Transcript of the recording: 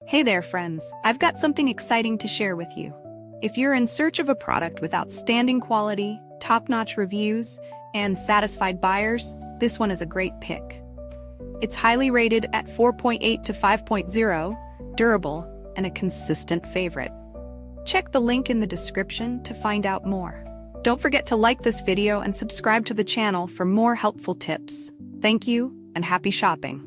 Hey there, friends. I've got something exciting to share with you. If you're in search of a product with outstanding quality, top-notch reviews, and satisfied buyers, this one is a great pick. It's highly rated at 4.8 to 5.0, durable, and a consistent favorite. Check the link in the description to find out more. Don't forget to like this video and subscribe to the channel for more helpful tips. Thank you, and happy shopping.